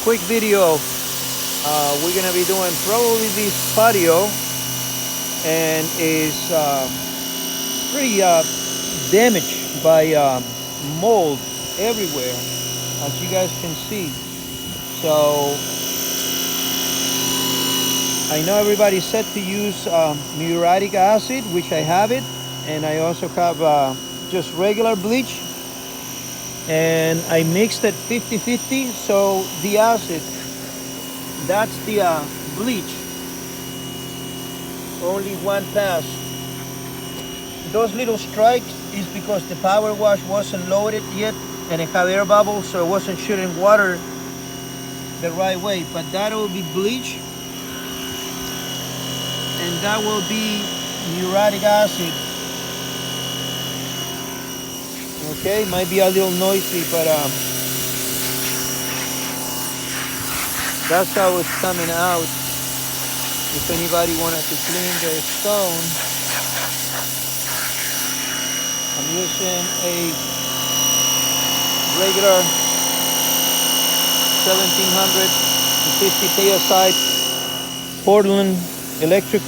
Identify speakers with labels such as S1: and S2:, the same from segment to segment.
S1: quick video. We're gonna be doing probably this patio, and is pretty damaged by mold everywhere, as you guys can see. So I know everybody said to use muriatic acid, which I have it, and I also have just regular bleach, and I mixed it 50-50. So the acid, that's the bleach, only one pass. Those little strikes is because the power wash wasn't loaded yet, and it had air bubbles, so it wasn't shooting water the right way. But that will be bleach, and that will be muriatic acid. Okay, might be a little noisy, but that's how it's coming out. If anybody wanted to clean their stone, I'm using a regular 1750 psi Portland electric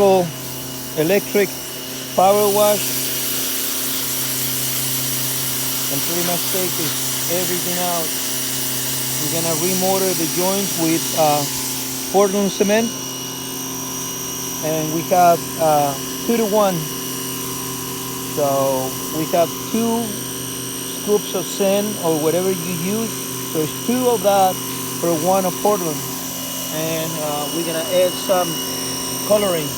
S1: power wash, and pretty much take everything out. We're gonna remortar the joints with Portland cement, and we have 2-to-1. So we have 2 scoops of sand or whatever you use. So it's 2 of that for 1 of Portland, and we're gonna add some coloring.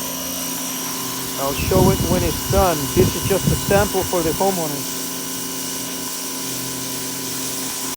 S1: I'll show it when it's done. This is just a sample for the homeowners.